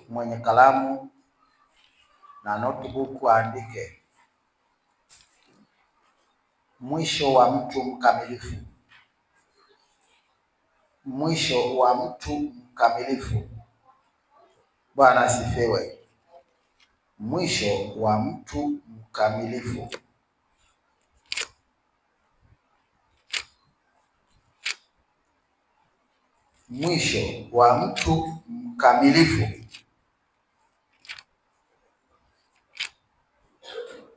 mwenye kalamu na notebook aandike: mwisho wa mtu mkamilifu. Mwisho wa mtu mkamilifu. Bwana asifiwe. Mwisho wa mtu mkamilifu. Mwisho wa mtu mkamilifu.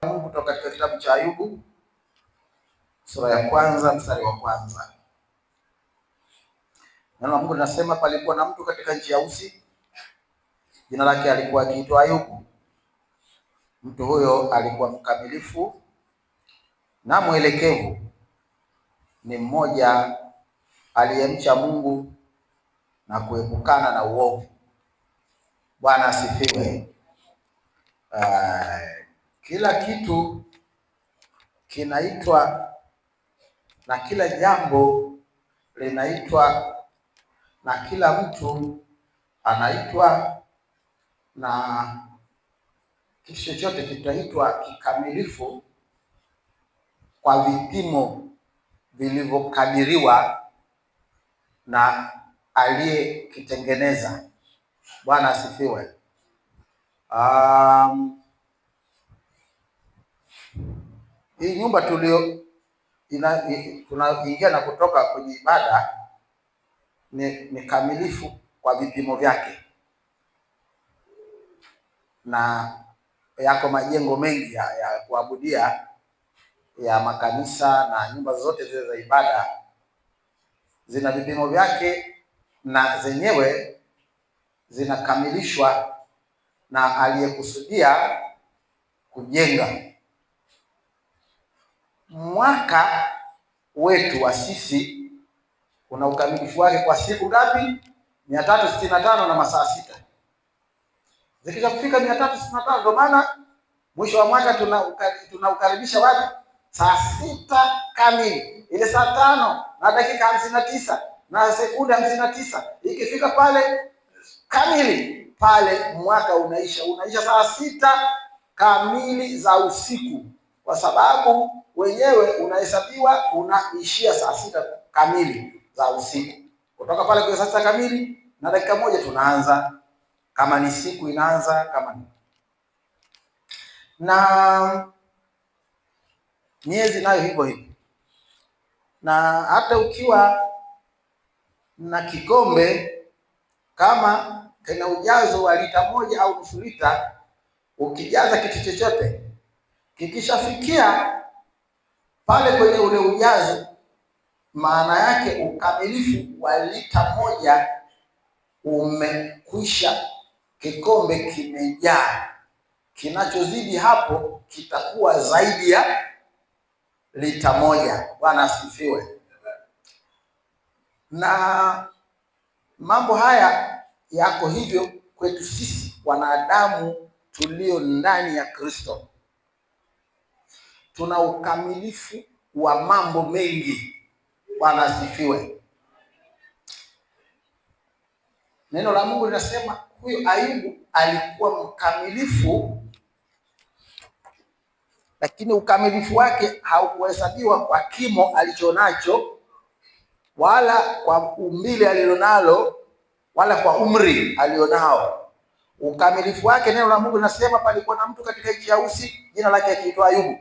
Mungu kutoka katika kitabu cha Ayubu sura ya 1 mstari wa 1. Neno la Mungu linasema, palikuwa na mtu katika nchi ya Usi, jina lake alikuwa akiitwa Ayubu. Mtu huyo alikuwa mkamilifu na mwelekevu, ni mmoja aliyemcha Mungu na kuepukana na uovu. Bwana asifiwe. Kila kitu kinaitwa na kila jambo linaitwa na kila mtu anaitwa na kitu chochote kitaitwa kikamilifu kwa vipimo vilivyokadiriwa na aliyekitengeneza. Bwana asifiwe. Hii nyumba tunaingia na kutoka kwenye ibada ni kamilifu kwa vipimo vyake, na yako majengo mengi ya kuabudia ya makanisa na nyumba zote zile za ibada zina vipimo vyake, na zenyewe zinakamilishwa na aliyekusudia kujenga. Mwaka wetu wa sisi una ukamilifu wake kwa siku ngapi? 365 na masaa 6. Zikisha kufika 365, ndio maana mwisho wa mwaka tunaukaribisha wapi? Saa 6 kamili. Ile saa 5 na dakika 59 na sekunde 59 ikifika pale kamili, pale mwaka unaisha saa 6 kamili za usiku, kwa sababu wenyewe unahesabiwa unaishia saa 6 kamili za usiku. Kutoka pale kwa saa 6 kamili na dakika 1 tunaanza, kama ni siku inaanza, kama ni na miezi nayo hivyo hivyo. Na hata ukiwa na kikombe kama kina ujazo wa lita 1 au nusu lita, ukijaza kitu chochote kikishafikia pale kwenye ule ujazo, maana yake ukamilifu wa lita 1 umekwisha, kikombe kimejaa. Kinachozidi hapo kitakuwa zaidi ya lita 1. Bwana asifiwe. Na mambo haya yako hivyo kwetu sisi wanadamu tulio ndani ya Kristo. Tuna ukamilifu wa mambo mengi. Bwana asifiwe. Neno la Mungu linasema huyu Ayubu alikuwa mkamilifu, lakini ukamilifu wake haukuhesabiwa kwa kimo alichonacho, wala kwa umbile alilonalo, wala kwa umri alionao. Ukamilifu wake, neno la Mungu linasema, palikuwa na mtu katika nchi ya Usi, jina lake akiitwa Ayubu.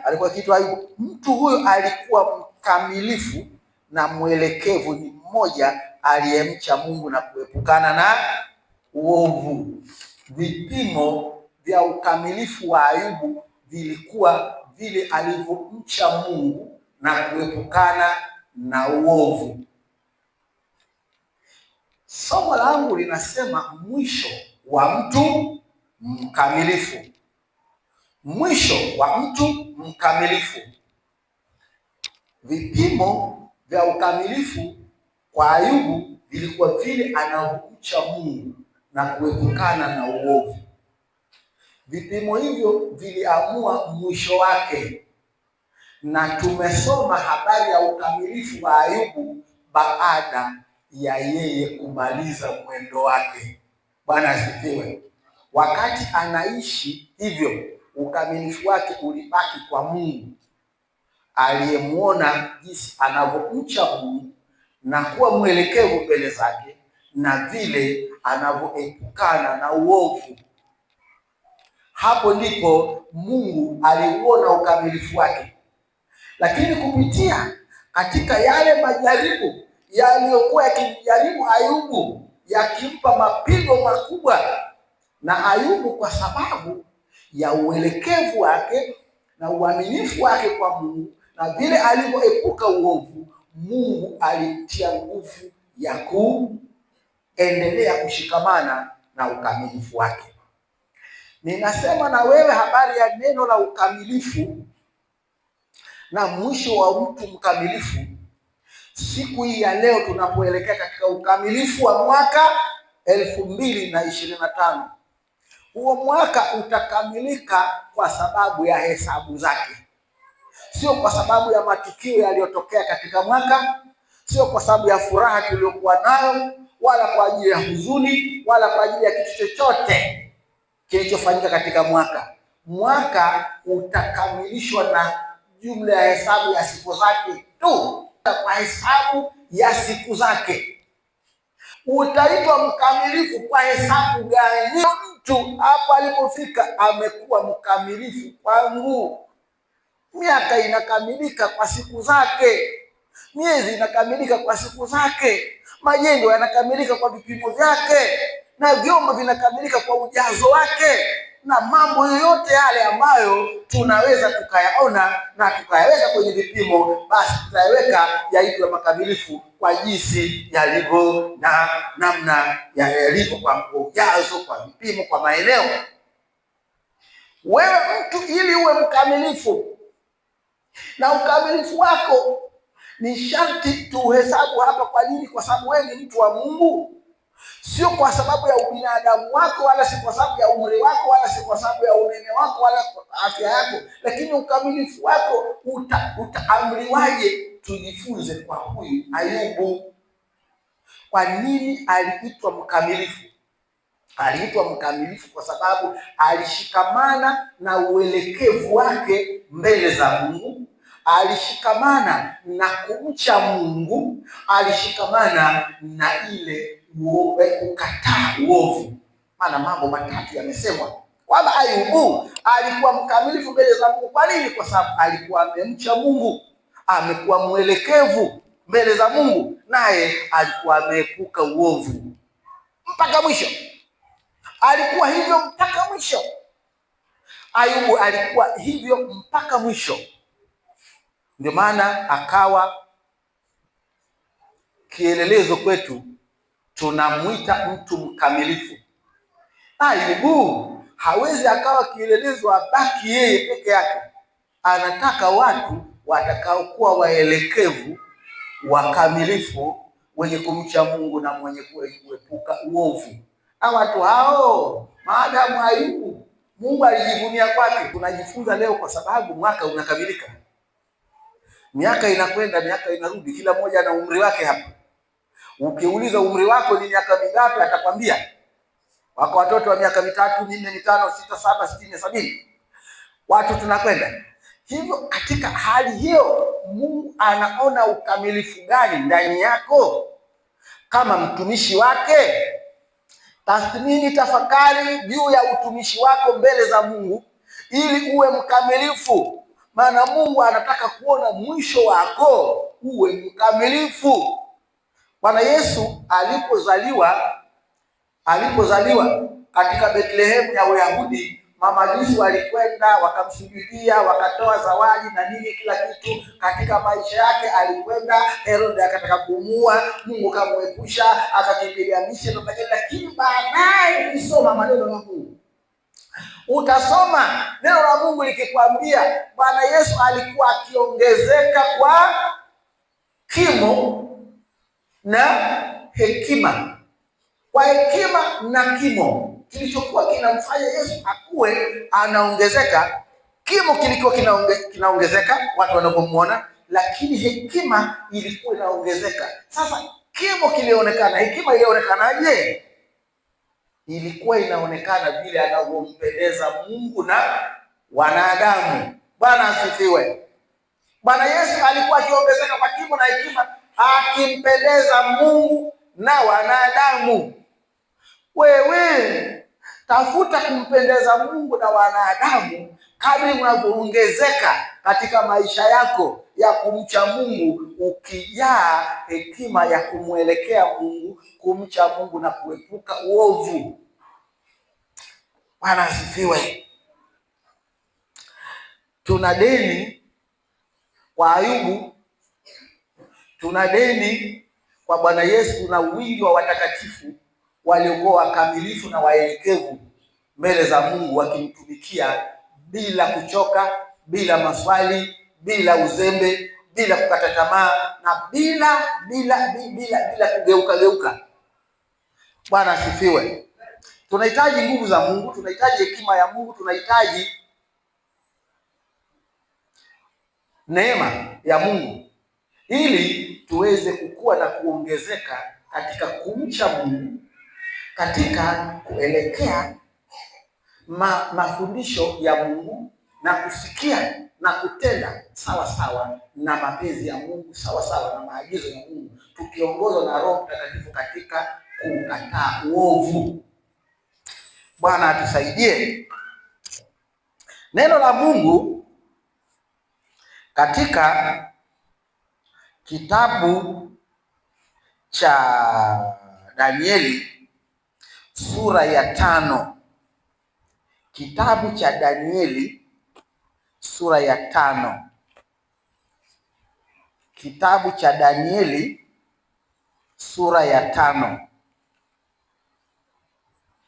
Alikuwa akiitwa Ayubu. Mtu huyo alikuwa mkamilifu na mwelekevu, ni mmoja aliyemcha Mungu na kuepukana na uovu. Vipimo vya ukamilifu wa Ayubu vilikuwa vile alivyomcha Mungu na kuepukana na uovu. Somo langu linasema mwisho wa mtu mkamilifu. Mwisho wa mtu mkamilifu. Vipimo vya ukamilifu kwa Ayubu vilikuwa vile anavyomcha Mungu na kuepukana na uovu. Vipimo hivyo viliamua mwisho wake, na tumesoma habari ya ukamilifu wa Ayubu baada ya yeye kumaliza mwendo wake. Bwana asifiwe. Wakati anaishi hivyo, ukamilifu wake ulibaki kwa Mungu aliyemuona jinsi anavyomcha Mungu na kuwa mwelekevu mbele zake na vile anavyoepukana na uovu. Hapo ndipo Mungu aliuona ukamilifu wake. Lakini kupitia katika yale majaribu yaliyokuwa yakimjaribu Ayubu, yakimpa mapigo makubwa, na Ayubu kwa sababu ya uelekevu wake na uaminifu wake kwa Mungu na vile alivyoepuka uovu, Mungu alimtia nguvu ya kuendelea kushikamana na ukamilifu wake. Ninasema na wewe habari ya neno la ukamilifu na mwisho wa mtu mkamilifu. Siku hii ya leo tunapoelekea katika ukamilifu wa mwaka 2025. Huo mwaka utakamilika kwa sababu ya hesabu zake, sio kwa sababu ya matukio yaliyotokea katika mwaka, sio kwa sababu ya furaha tuliyokuwa nayo, wala kwa ajili ya huzuni, wala kwa ajili ya kitu chochote kilichofanyika katika mwaka. Mwaka utakamilishwa na jumla ya hesabu ya siku zake tu. Kwa hesabu ya siku zake utaitwa mkamilifu. Kwa hesabu gani? Mtu hapo alipofika amekuwa mkamilifu kwangu. Miaka inakamilika kwa siku zake, miezi inakamilika kwa siku zake, majengo yanakamilika kwa vipimo vyake, na vyombo vinakamilika kwa ujazo wake, na mambo yoyote yale ambayo tunaweza tukayaona na tukayaweka kwenye vipimo, basi tutayaweka yaitwe makamilifu kwa jinsi yalivyo na namna yalivyo, kwa ujazo, kwa vipimo, kwa maeneo. Wewe mtu, ili uwe mkamilifu, na ukamilifu wako ni sharti tuhesabu hapa. Kwa nini? Kwa sababu wewe ni mtu wa Mungu. Sio kwa sababu ya ubinadamu wako, wala si kwa sababu ya umri wako, wala si kwa sababu ya unene wako, wala afya yako. Lakini ukamilifu wako utaamriwaje? Tujifunze kwa huyu Ayubu. Kwa nini aliitwa mkamilifu? Aliitwa mkamilifu kwa sababu alishikamana na uelekevu wake mbele za Mungu, alishikamana na kumcha Mungu, alishikamana na ile kukataa uovu. Maana mambo matatu yamesemwa kwamba Ayubu alikuwa mkamilifu mbele za Mungu. Kwa nini? Kwa sababu alikuwa amemcha Mungu, amekuwa mwelekevu mbele za Mungu, naye alikuwa ameepuka uovu mpaka mwisho. Alikuwa hivyo mpaka mwisho. Ayubu alikuwa hivyo mpaka mwisho. Ndio maana akawa kielelezo kwetu. Tunamwita mtu mkamilifu. Ayubu hawezi akawa kielelezo abaki yeye peke yake. Anataka watu watakaokuwa waelekevu, wakamilifu, wenye kumcha Mungu na mwenye kuepuka uovu. Na watu hao, maadamu Ayubu Mungu alijivunia kwake, tunajifunza leo, kwa sababu mwaka unakamilika. Miaka inakwenda, miaka inarudi, kila mmoja ana umri wake hapa. Ukiuliza umri wako ni miaka mingapi, atakwambia. Wako watoto wa miaka 3, 4, 5, 6, 7, 60, 70. Watu tunakwenda hivyo. Katika hali hiyo, Mungu anaona ukamilifu gani ndani yako kama mtumishi wake? Tathmini, tafakari juu ya utumishi wako mbele za Mungu ili uwe mkamilifu. Maana Mungu anataka kuona mwisho wako uwe mkamilifu. Bwana Yesu alipozaliwa katika Bethlehemu ya Uyahudi, mamajusi walikwenda wakamsujudia, wakatoa zawadi na nini, kila kitu katika maisha yake. Alikwenda, Herode akataka kumuua, Mungu kamwepusha, akakimbilia Misri. Lakini baadaye ukisoma maneno ya Mungu, utasoma neno la Mungu likikwambia Bwana Yesu alikuwa akiongezeka kwa kimo na hekima. Kwa hekima na kimo, kilichokuwa kinamfanya Yesu akue anaongezeka. Kimo kilikuwa kinaongezeka watu wanapomuona, lakini hekima ilikuwa inaongezeka. Sasa kimo kilionekana, hekima ilionekanaje? ilikuwa inaonekana vile anavyompendeza Mungu na wanadamu. Bwana asifiwe. Bwana Yesu alikuwa akiongezeka kwa kimo na hekima, akimpendeza Mungu na wanadamu. Wewe tafuta kumpendeza Mungu na wanadamu kadri unavyoongezeka katika maisha yako ya kumcha Mungu, ukijaa hekima ya kumwelekea Mungu, kumcha Mungu na kuepuka uovu. Bwana asifiwe. Tuna deni kwa Ayubu, tuna deni kwa Bwana Yesu na wingi wa watakatifu waliokuwa wakamilifu na waelekevu mbele za Mungu, wakimtumikia bila kuchoka, bila maswali, bila uzembe, bila kukata tamaa na bila kugeuka. Bwana asifiwe. Tunahitaji nguvu za Mungu, tunahitaji hekima ya Mungu, tunahitaji neema ya Mungu ili tuweze kukua na kuongezeka katika kumcha Mungu, katika kuelekea mafundisho ya Mungu na kusikia na kutenda sawa sawa na mapenzi ya Mungu, sawa sawa na maagizo ya Mungu, tukiongozwa na Roho Mtakatifu katika kukataa uovu. Bwana atusaidie. Neno la Mungu katika kitabu cha Danieli sura ya 5, kitabu cha Danieli sura ya 5, kitabu cha Danieli sura ya 5,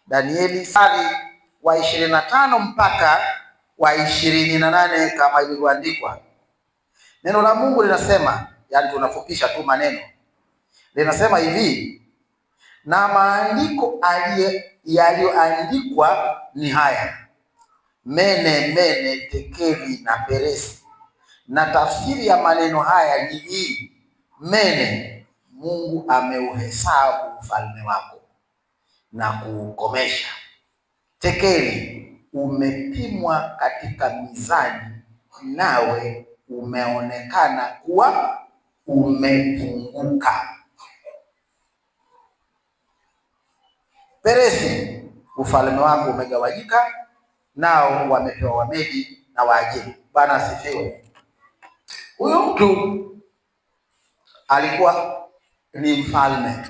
Danieli sura wa 25 mpaka wa 28 kama ilivyoandikwa. Neno la Mungu linasema, yani tunafupisha tu maneno, linasema hivi: na maandiko yaliyoandikwa ni haya: mene mene tekeli na peresi. Na tafsiri ya maneno haya ni hii: mene, Mungu ameuhesabu ufalme wako na kuukomesha. Tekeli, umepimwa katika mizani, nawe umeonekana kuwa umepunguka. Peresi, ufalme wako umegawanyika, nao wamepewa Wamedi na Waajemi. Bwana asifiwe. Huyu mtu alikuwa ni mfalme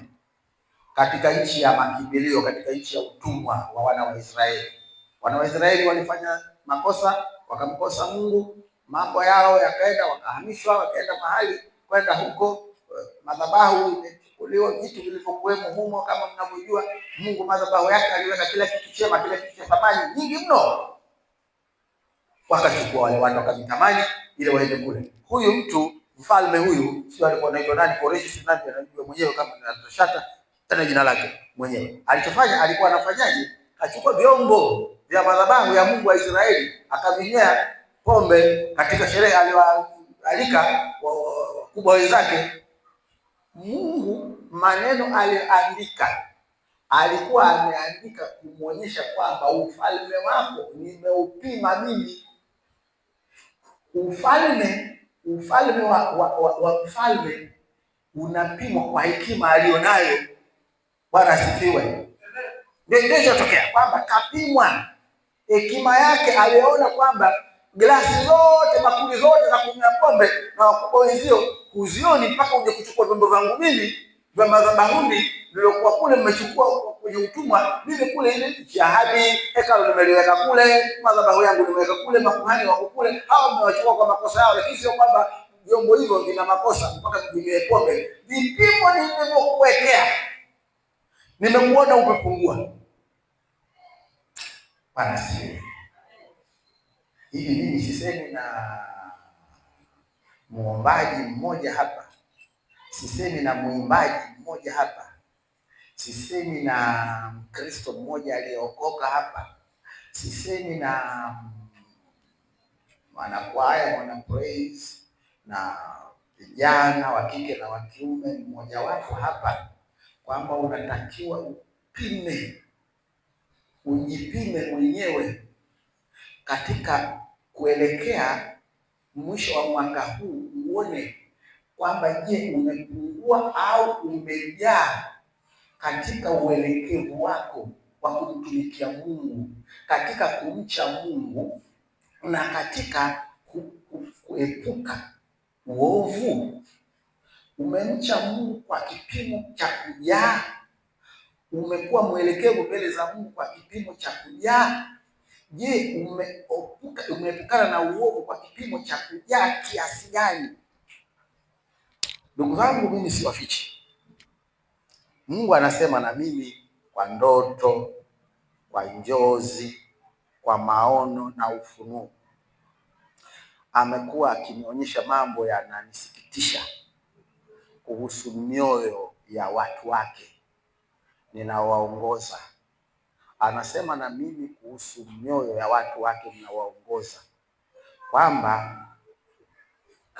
katika nchi ya makimbilio, katika nchi ya utumwa wa wana wa Israeli. Wana wa Israeli walifanya makosa, wakamkosa Mungu, mambo yao yakaenda, wakahamishwa, wakaenda mahali kwenda huko, madhabahu imechukuliwa, vitu vilivyokuwemo humo kama mnavyojua. Mungu madhabahu yake aliweka kila kitu chema, kila kitu cha thamani nyingi mno. Wakachukua wale watu wakavitamani ile waende kule. Huyu mtu mfalme huyu, sio alikuwa anaitwa nani, Koreshi, si nani anajua mwenyewe kama Shata tena jina lake mwenyewe. Alichofanya, alikuwa anafanyaje? Achukua vyombo vya madhabahu ya Mungu wa Israeli, akavinywea pombe katika sherehe aliyoalika wakubwa wenzake. Mungu maneno aliandika, alikuwa ameandika kumwonyesha kwamba ufalme wako nimeupima mimi. Ufalme wa mfalme unapimwa kwa hekima alionayo. Bwana asifiwe. Ndio inatokea kwamba kapimwa hekima yake, aliona kwamba glasi zote, bakuli zote za kunywa pombe na wakubwa wenzio huzioni mpaka uje kuchukua vyombo vyangu mimi vya madhabahuni niliokuwa kule mmechukua kwenye utumwa, mimi kule ile nchi ya ahadi, hekalu nimeliweka kule, madhabahu yangu nimeweka kule, makuhani wako kule, hao mmewachukua kwa makosa yao. Lakini sio kwamba vyombo hivyo vina makosa mpaka vinywe pombe. Vipimo nilivyokuwekea, nimekuona umepungua. Bwana asifiwe. Hivi mimi sisemi na muombaji mmoja hapa, sisemi na muimbaji mmoja hapa, sisemi na Mkristo mmoja aliyeokoka hapa, sisemi na mwanakwaya, mwana praise na vijana wa kike na wa kiume mmoja wapo hapa, kwamba unatakiwa upime ujipime mwenyewe katika kuelekea mwisho wa mwaka huu, uone kwamba je, umepungua au umejaa katika uelekevu wako wa kumtumikia Mungu, katika kumcha Mungu na katika kuepuka uovu. Umemcha Mungu kwa kipimo cha kujaa? Umekuwa mwelekevu mbele za Mungu kwa kipimo cha kujaa? Je, umeepukana na uovu kwa kipimo cha kujaa kiasi gani? Ndugu zangu, mimi siwafichi. Mungu anasema na mimi kwa ndoto, kwa njozi, kwa maono na ufunuo. Amekuwa akinionyesha mambo yananisikitisha kuhusu mioyo ya watu wake ninawaongoza. Anasema na mimi kuhusu mioyo ya watu wake ninawaongoza, kwamba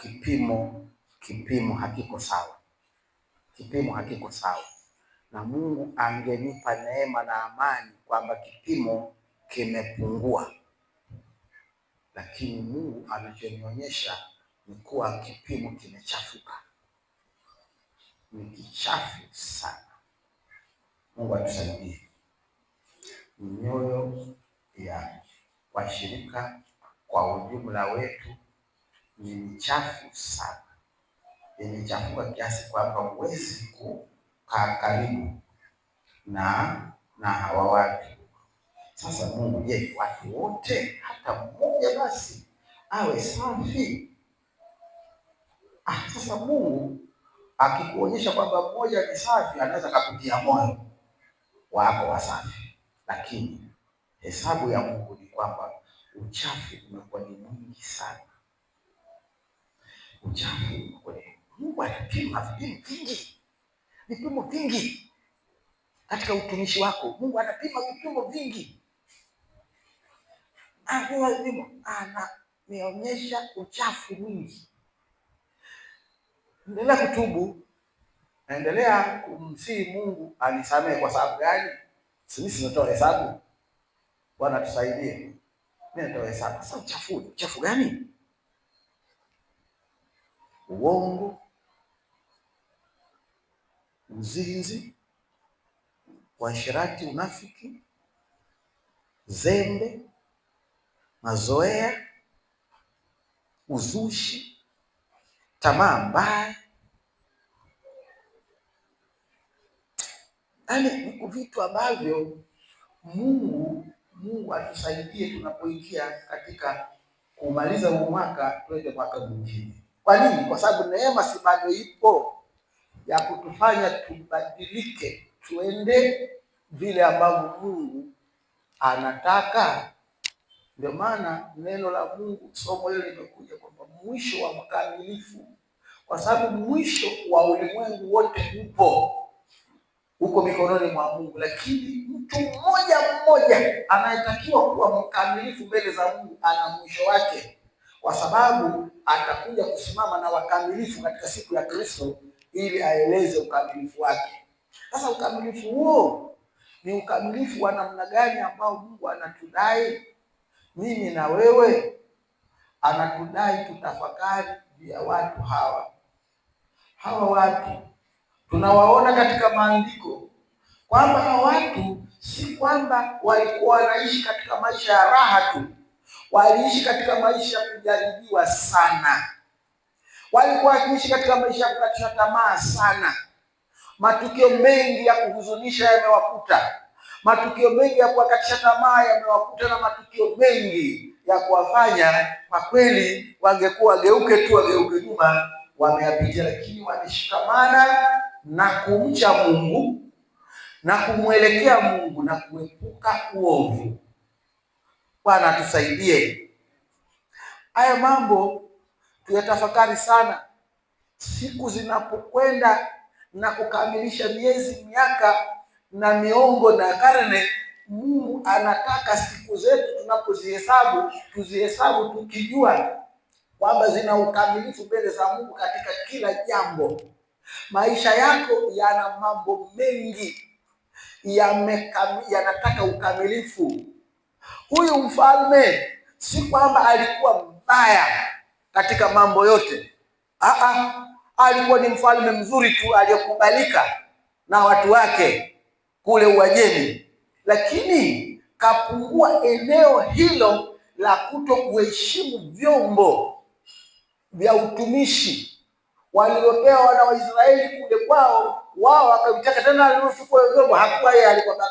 kipimo hakiko sawa, kipimo hakiko sawa. Na Mungu angenipa neema na amani kwamba kipimo kimepungua, lakini Mungu anachonionyesha ni kuwa kipimo kimechafuka, ni kichafu sana. Mungu atusaidie. Mioyo ya washirika kwa ujumla wetu ni michafu sana, imechafuka kiasi kwamba huwezi kukaa karibu na hawa watu. Sasa Mungu, je, watu wote hata mmoja basi awe safi? Sasa Mungu akikuonyesha kwamba mmoja ni safi, anaweza kukutia moyo wako wasafi, lakini hesabu ya Mungu ni kwamba uchafu umekuwa ni mwingi sana. Uchafu umekuwa. Mungu anapima vipimo vingi katika utumishi wako. Mungu anapima vipimo vingi. Ananionyesha uchafu mwingi. Endelea kutubu, endelea kumsihi Mungu anisamehe. Kwa sababu gani? Sisi natoa hesabu. Bwana tusaidie. Mimi natoa hesabu. Sasa uchafu gani? Uongo, uzinzi, uasherati, unafiki, zembe, mazoea, uzushi, tamaa mbaya. Ni vitu ambavyo Mungu atusaidie tunapoingia katika kumaliza huu mwaka, twende mwaka mwingine. Kwa nini? Kwa sababu neema si bado ipo ya kutufanya tubadilike, tuende vile ambavyo Mungu anataka. Ndio maana neno la Mungu, somo hili limekuja kwamba mwisho wa mkamilifu, kwa sababu mwisho wa ulimwengu wote uko mikononi mwa Mungu, lakini mtu mmoja anayetakiwa kuwa mkamilifu mbele za Mungu ana mwisho wake, kwa sababu atakuja kusimama na wakamilifu katika siku ya Kristo ili aeleze ukamilifu wake. Sasa ukamilifu huo ni ukamilifu wa namna gani ambao Mungu anatudai mimi na wewe? Anatudai tutafakari juu ya watu hawa. Hawa watu tunawaona katika maandiko kwamba hawa watu si kwamba walikuwa wanaishi katika maisha ya raha tu, waliishi katika maisha ya kujaribiwa sana, walikuwa wakiishi katika maisha ya kukatisha tamaa sana. Matukio mengi ya kuhuzunisha yamewakuta, matukio mengi ya kuwakatisha tamaa yamewakuta, na matukio mengi ya kuwafanya kwa kweli wageuke nyuma wameyapitia, lakini wameshikamana na kumcha Mungu na kumwelekea Mungu na kuepuka uovu. Bwana tusaidie. Haya mambo tuyatafakari sana. Siku zinapokwenda na kukamilisha miezi, miaka na miongo na karne, Mungu anataka siku zetu tunapozihesabu tuzihesabu tukijua kwamba zina ukamilifu mbele za Mungu katika kila jambo. Maisha yako yana mambo mengi yanataka ukamilifu. Huyu mfalme si kwamba alikuwa mbaya katika mambo yote. Alikuwa ni mfalme mzuri tu aliyekubalika na watu wake kule Uajemi, lakini kapungua eneo hilo la kuto kuheshimu vyombo vya utumishi waliopewa wana wa Israeli kule kwao. Wao wakavitaka tena, aliochukua vyombo hakuwa yeye, alikuwa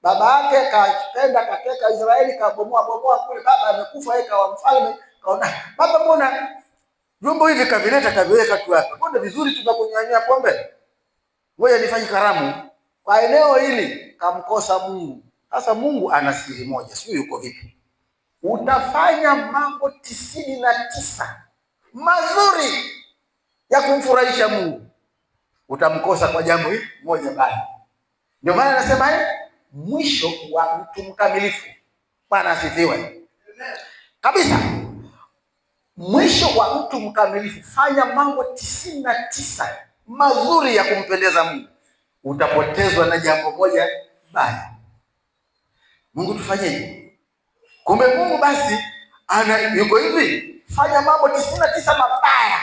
baba yake kaenda kateka Israeli, kabomoa kule. Baba amekufa, yeye kawa mfalme. Kaona baba, mbona vyombo hivi kaviweka tu hapa, mbona vizuri tunakunyanyia pombe, ngoja nifanye karamu. Kwa eneo hili kamkosa Mungu. Sasa Mungu ana siri moja, sio yuko vipi? Utafanya mambo 99 mazuri ya kumfurahisha Mungu, utamkosa kwa jambo hili moja baya. Ndio maana anasema mwisho wa mtu mkamilifu. Bwana asifiwe kabisa. Mwisho wa mtu mkamilifu, fanya mambo 99 mazuri ya kumpendeza Mungu, utapotezwa na jambo moja baya. Mungu tufanyeje? Kumbe Mungu basi yuko hivi, fanya mambo 99 mabaya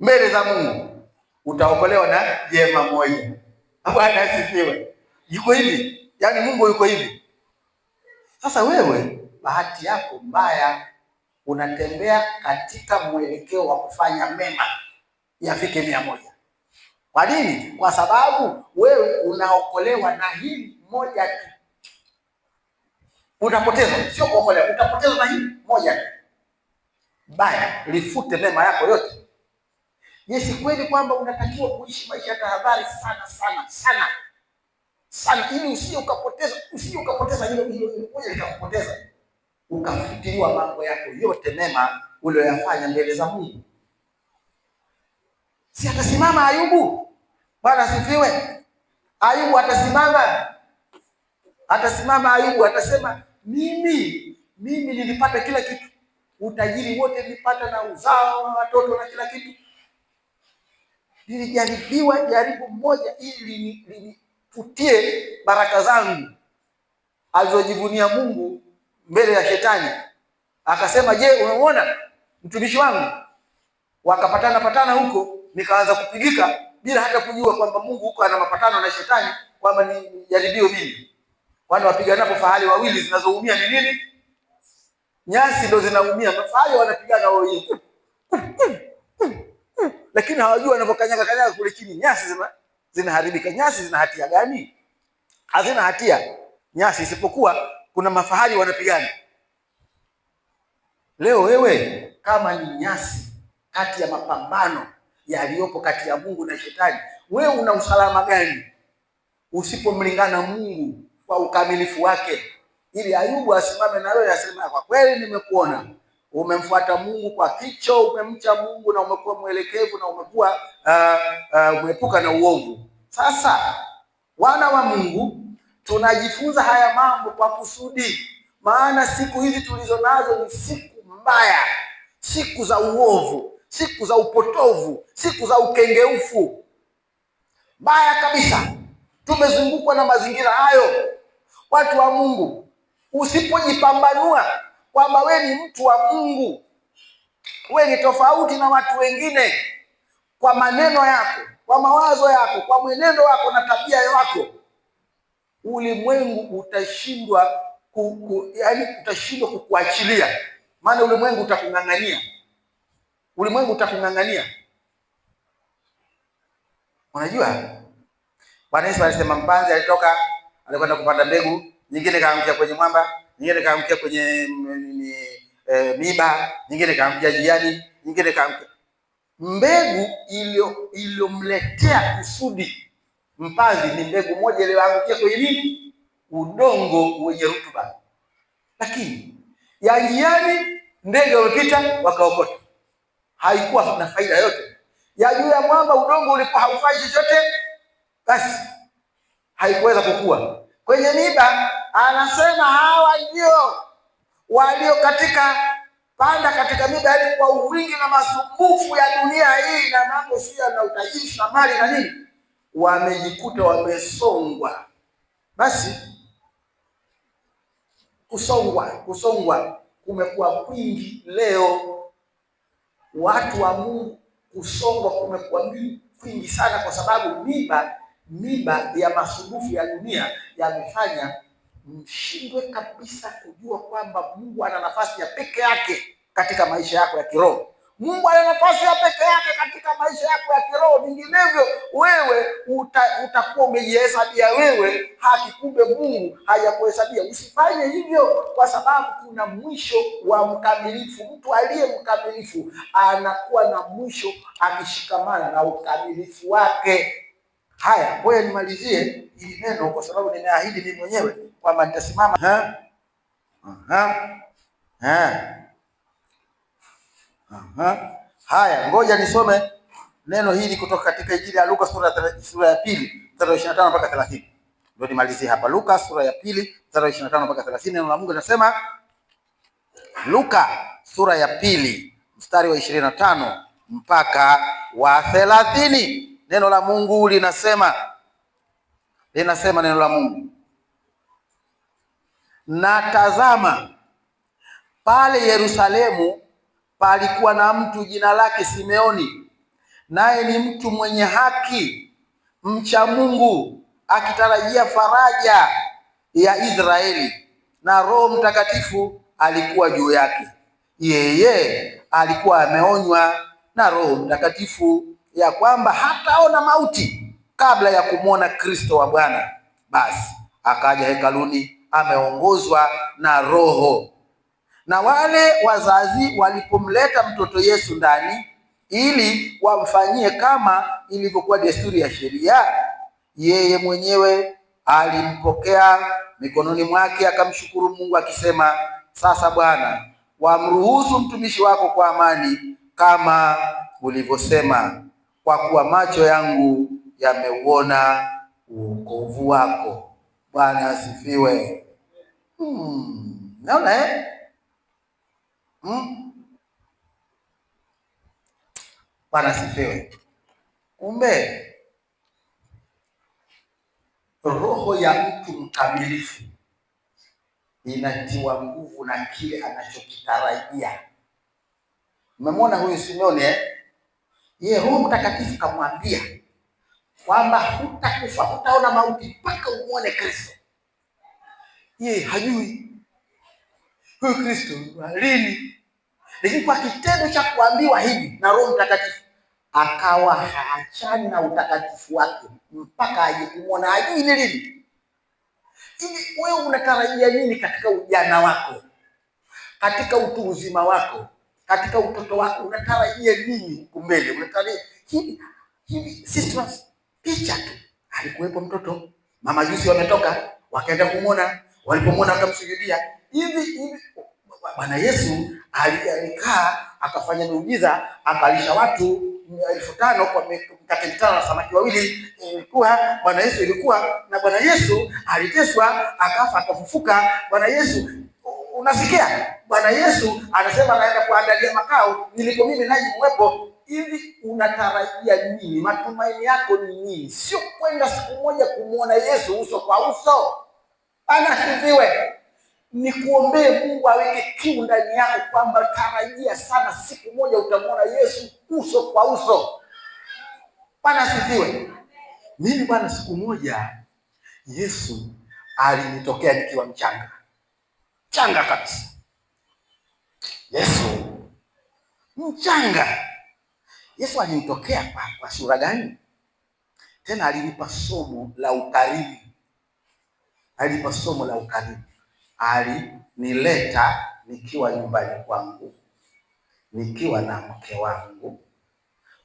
mbele za Mungu, utaokolewa na jema moja. Bwana asifiwe. Yuko hivi, yaani Mungu yuko hivi. Sasa wewe bahati yako mbaya, unatembea katika mwelekeo wa kufanya mema yafike 100. Kwa nini? Kwa sababu wewe unaokolewa na hili moja tu. Utapotezwa, sio kuokolewa, utapotezwa na hili moja tu baya, lifute mema yako yote. Si kweli kwamba unatakiwa kuishi maisha ya tahadhari sana ili usije ukapoteza hilo moja likakupoteza, ukafutiliwa mambo yako yote mema uliyoyafanya mbele za Mungu. Si atasimama Ayubu? Bwana asifiwe. Ayubu atasimama Ayubu, atasema mimi nilipata kila kitu, utajiri wote nilipata na uzao na watoto na kila kitu. Nilijaribiwa jaribu moja ili linifutie baraka zangu alizojivunia Mungu mbele ya shetani. Akasema, je, unaona mtumishi wangu? Wakapatana huko, nikaanza kupigika bila hata kujua kwamba Mungu huko ana mapatano na shetani, kwamba ni jaribio mimi. Kwani wapiganapo fahali wawili zinazoumia ni nini? Nyasi ndo zinaumia. Mafahali wanapigana wao wenyewe, lakini hawajui wanapokanyaga kule chini nyasi zinaharibika. Nyasi zina hatia gani? Hazina hatia nyasi, isipokuwa kuna mafahali wanapigana. Leo wewe kama ni nyasi kati ya mapambano yaliyopo kati ya Mungu na shetani, wewe una usalama gani usipomlingana Mungu kwa ukamilifu wake? Ili Ayubu asimame na wewe asema, kwa kweli nimekuona umemfuata Mungu kwa kicho, umemcha Mungu na umekuwa mwelekevu na umekuwa umeepuka na uovu. Sasa wana wa Mungu tunajifunza haya mambo kwa kusudi, maana siku hizi tulizo nazo ni siku mbaya, siku za uovu, siku za upotovu, siku za ukengeufu mbaya kabisa. Tumezungukwa na mazingira hayo. Watu wa Mungu, usipojipambanua kwamba wewe ni mtu wa Mungu, wewe ni tofauti na watu wengine, kwa maneno yako, kwa mawazo yako, kwa mwenendo wako na tabia yako, ulimwengu utashindwa utashindwa kukuachilia. Maana ulimwengu utakung'ang'ania. Unajua Bwana Yesu alisema mpanzi alikwenda kupanda mbegu, nyingine kaangukia kwenye mwamba, nyingine kaangukia kwenye miba, nyingine kaangukia jiani, nyingine kaangukia. Mbegu iliyomletea kusudi mpanzi ni mbegu moja iliyoangukia kwenye nini? Udongo wenye rutuba. Lakini ya njiani ndege wamepita wakaokota, haikuwa na faida yote. Ya juu ya mwamba udongo ulikuwa haufai chochote, basi haikuweza kukua. Kwenye miba anasema hawa ndio walio panda katika miba, ili kwa uwingi na masumbufu ya dunia hii na mambo sio na utajiri na mali na nini, wamejikuta wamesongwa Basi kusongwa kumekuwa kwingi leo. Watu wa Mungu, kusongwa kumekuwa kwingi sana, kwa sababu miba ya masumbufu ya dunia yamefanya mshindwe kabisa kujua kwamba Mungu ana nafasi ya peke yake katika maisha yako ya kiroho. Mungu ana nafasi ya peke yake katika maisha yako ya kiroho, vinginevyo wewe utakuwa umejihesabia wewe haki, kumbe Mungu hajakuhesabia. Usifanye hivyo, kwa sababu kuna mwisho wa mkamilifu. Mtu aliye mkamilifu anakuwa na mwisho akishikamana na ukamilifu wake. Haya, ngoja nimalizie hili neno, kwa sababu nimeahidi mimi mwenyewe kwamba nitasimama. Haya, ngoja nisome neno hili kutoka katika Injili ya Luka sura ya pili mstari wa 25 mpaka 30. Ndio nimalizie hapa. Luka sura ya pili mstari wa 25 mpaka 30, neno la Mungu linasema, Luka sura ya pili mstari wa 25 mpaka wa 30. Neno la Mungu linasema neno la Mungu, na tazama, pale Yerusalemu palikuwa na mtu jina lake Simeoni, naye ni mtu mwenye haki, mcha Mungu, akitarajia faraja ya Israeli, na Roho Mtakatifu alikuwa juu yake. Yeye alikuwa ameonywa na Roho Mtakatifu ya kwamba hataona mauti kabla ya kumwona Kristo wa Bwana. Basi akaja hekaluni ameongozwa na Roho. Na wale wazazi walipomleta mtoto Yesu ndani ili wamfanyie kama ilivyokuwa desturi ya sheria, yeye mwenyewe alimpokea mikononi mwake, akamshukuru Mungu akisema, sasa Bwana, wamruhusu mtumishi wako kwa amani kama ulivyosema, kwa kuwa macho yangu yameuona wokovu wako. Bwana asifiwe. Naona Bwana asifiwe. Kumbe roho ya mtu mkamilifu inatiwa nguvu na kile anachokitarajia. Umemwona huyu Simeoni yeye Roho Mtakatifu kamwambia kwamba hutakufa, hutaona mauti mpaka umuone Kristo. Yeye hajui huyu Kristo lini, lakini kwa kitendo cha kuambiwa hivi na Roho Mtakatifu akawa haachani na utakatifu wake mpaka aje kumwona. Hajui ni lini. Hivi wewe unatarajia nini katika ujana wako, katika utu uzima wako, katika utoto wako? Unatarajia nini huko mbele? Unatarajia hivi? Sisi tuna picha tu. Alikuwepo mtoto, mamajusi wametoka wakaenda kumwona, walipomwona wakamsujudia. Hivi Bwana Yesu alikaa akafanya miujiza, akalisha watu 5,000 kwa mikate 5 na samaki 2. Ilikuwa Bwana Yesu, ilikuwa na Bwana Yesu aliteswa, akafa, akafufuka. Bwana Yesu, unasikia? Bwana Yesu anasema anaenda kuandalia makao, nilipo mimi nanyi mwepo. Hivi unatarajia nini? Matumaini yako ni nini? Sio kwenda siku moja kumwona Yesu uso kwa uso. Anasifiwe. Nikuombee Mungu aweke kiu ndani yako kwamba tarajia sana siku moja utamwona Yesu uso kwa uso. Bwana asifiwe. Mimi bwana, siku moja Yesu alinitokea nikiwa mchanga kabisa. Yesu mchanga. Yesu alinitokea kwa sura gani? Tena alinipa somo la ukarimu. Alinileta nikiwa nyumbani kwangu, nikiwa na mke wangu,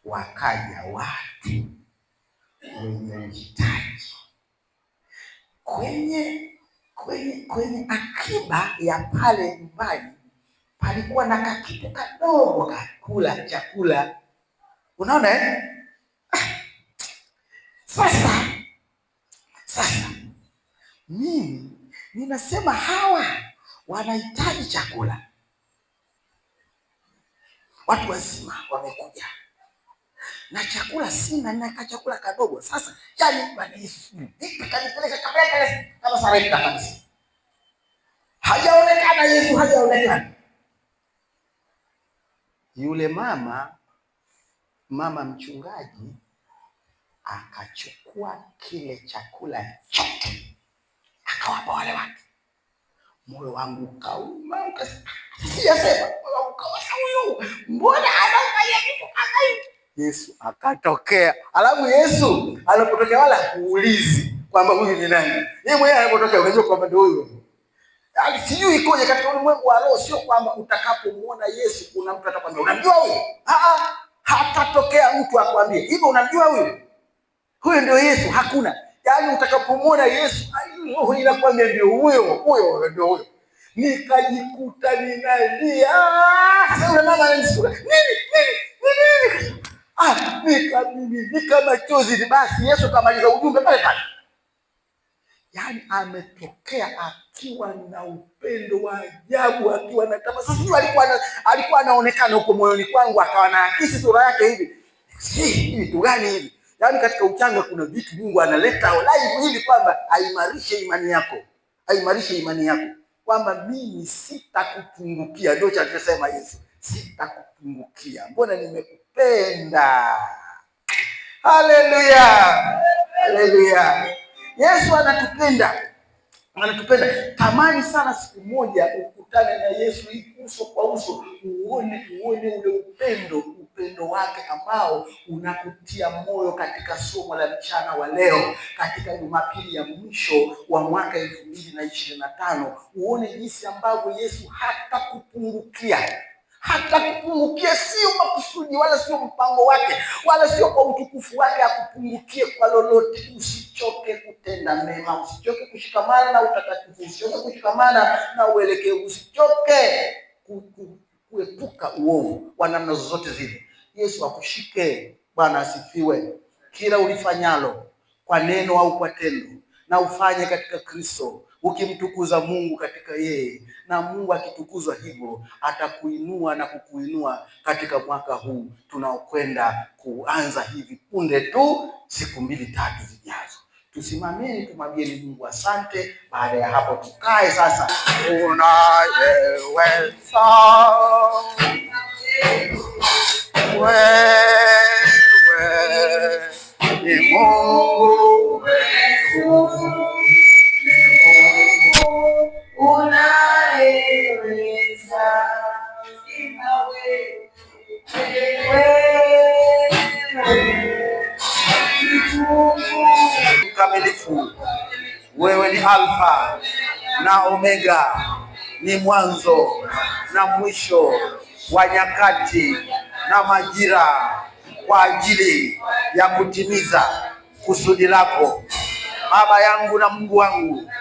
wakaja watu wenye uhitaji. Kwenye akiba ya pale nyumbani palikuwa na kakitu kadogo kakula chakula. Unaona Sasa mimi ninasema hawa wanahitaji chakula, watu wazima wamekuja, na chakula sina, na chakula kadogo. Sasa yani Bwana Yesu kanipeleka kama Sarepta kabisa. Hajaonekana Yesu, hajaonekana. Yule mama mchungaji akachukua kile chakula chote akawapa wale watu. Moyo wangu ukauma, sijasema moyo wangu ukauma, mbona anafanya kitu kama hivi? Yesu akatokea. Alafu Yesu alipotokea wala kuulizi kwamba huyu ni nani. Yeye mwenyewe alipotokea unajua kwamba ndio huyo. Yaani sijui ikoje katika ulimwengu wa roho, sio kwamba utakapomuona Yesu kuna mtu atakwambia unamjua huyu. Hatatokea mtu akwambie, "Hivi unamjua huyu?" Huyo ndio Yesu, hakuna. Yaani utakapomuona Yesu, roho inakwambia ndio huyo ndio huyo. Nikajikuta ninalia. Sasa yule mama ananisuka. Nini? Nikamiminika machozi. Basi Yesu kamaliza ujumbe pale pale. Yaani ametokea akiwa na upendo wa ajabu, akiwa na tabasamu. Sasa alikuwa anaonekana huko moyoni kwangu, akawa na akisi sura yake hivi. Hivi vitu gani hivi? Yaani katika uchanga kuna vitu Mungu analeta live ili kwamba aimarishe imani yako. Kwamba mimi sitakupungukia, ndio cha kusema Yesu. Sitakupungukia. Mbona nimekupenda. Haleluya. Yesu anatupenda. Tamani sana siku moja ukutane na Yesu uso kwa uso, uone ule upendo wake ambao unakutia moyo katika somo la mchana wa leo, katika Jumapili ya mwisho wa mwaka 2025. Uone jinsi ambavyo Yesu hatakupungukia. Sio makusudi wala sio mpango wake wala sio kwa utukufu wake akupungukie kwa lolote. Usichoke kutenda mema, usichoke kushikamana na utakatifu, usichoke kushikamana na uelekevu, usichoke kuepuka uovu wa namna zozote zile. Yesu akushike. Bwana asifiwe. Kila ulifanyalo kwa neno au kwa tendo, na ufanye katika Kristo, ukimtukuza Mungu katika yeye, na Mungu akitukuzwa hivyo atakuinua na kukuinua katika mwaka huu tunaokwenda kuanza hivi punde tu, siku 2-3 zijazo. Tusimameni, tumwambieni Mungu asante. Baada ya hapo tukae sasa. Unayeweza wewe ni Mungu wetu. Mkamilifu, wewe ni Alfa na Omega, ni mwanzo na mwisho wa nyakati na majira, kwa ajili ya kutimiza kusudi lako. Baba yangu na Mungu wangu,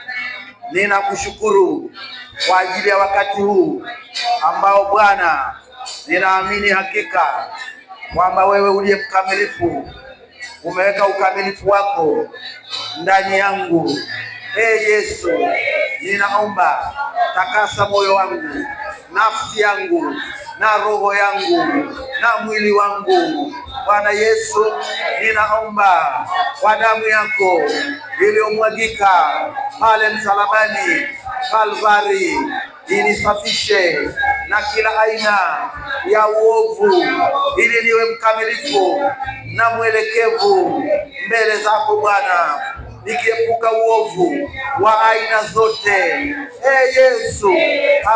ninakushukuru kwa ajili ya wakati huu ambao Bwana, ninaamini hakika kwamba wewe uliye mkamilifu umeweka ukamilifu wako ndani yangu. Yesu, ninaomba takasa moyo wangu, nafsi yangu na roho yangu na mwili wangu. Bwana Yesu, ninaomba kwa damu yako iliyomwagika pale msalabani Kalvari, inisafishe na kila aina ya uovu, ili niwe mkamilifu na mwelekevu mbele zako Bwana, nikiepuka uovu wa aina zote. Yesu,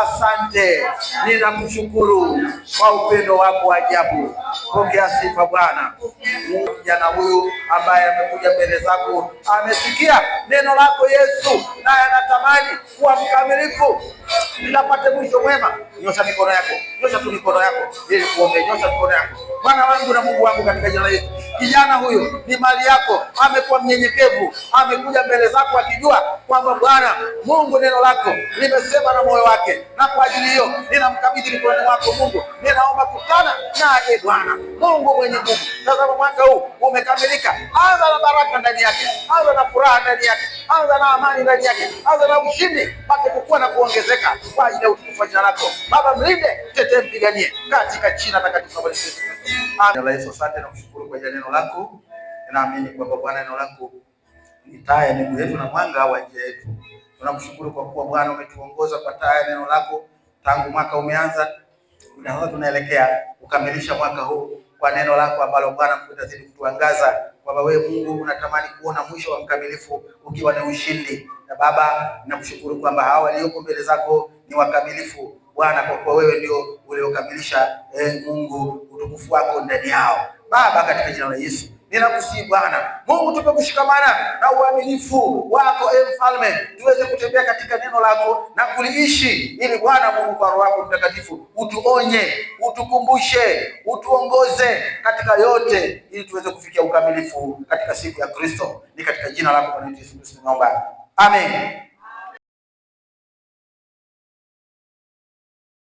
asante, ninakushukuru kwa upendo wako wa ajabu. Pokea sifa Bwana. Kijana huyu ambaye amekuja mbele zako amesikia neno lako Yesu, naye anatamani kuwa mkamilifu, nilapate mwisho mwema. Nyosha mikono yako, nyosha tu mikono yako ili kuombe. Nyosha mikono yako. Bwana wangu na Mungu wangu, katika jina la Yesu, kijana huyu ni mali yako, amekuwa mnyenyekevu, amekuja mbele zako akijua kwamba Bwana Mungu neno lako limesema na moyo wake, na kwa ajili hiyo ninamkabidhi mikononi mwako Mungu. Ninaomba kutana naye Bwana Mungu mwenye nguvu. Tazama mwaka huu umekamilika, anza na baraka ndani yake, anza na furaha ndani yake, anza na amani ndani yake, anza na ushindi, pate kukua na kuongezeka kwa ajili ya utukufu wa jina lako. Baba, mlinde mtetee, mpiganie katika jina takatifu la Yesu Kristo. Amen. Yesu, asante na kushukuru kwa neno lako. Ninaamini kwamba Bwana neno lako ni taa ya miguu yetu na mwanga wa njia yetu. Tunakushukuru kwa kuwa Bwana umetuongoza kwa taa ya neno lako tangu mwaka umeanza na sasa tunaelekea kukamilisha mwaka huu kwa neno lako ambalo Bwana utazidi kutuangaza kwamba wewe Mungu unatamani kuona mwisho wa mkamilifu ukiwa ni ushindi. Na Baba, ninakushukuru kwamba hawa walioko mbele zako ni wakamilifu Bwana, kwa kuwa wewe ndio uliokamilisha Mungu utukufu wako ndani yao. Baba, katika jina la Yesu ninakusihi Bwana Mungu, tupe kushikamana na uaminifu wako Mfalme, tuweze kutembea katika neno lako na kuliishi, ili Bwana Mungu kwa Roho wako Mtakatifu utuonye, utukumbushe, utuongoze katika yote, ili tuweze kufikia ukamilifu katika siku ya Kristo. Ni katika jina lako Bwana Yesu Kristo naomba. Amen.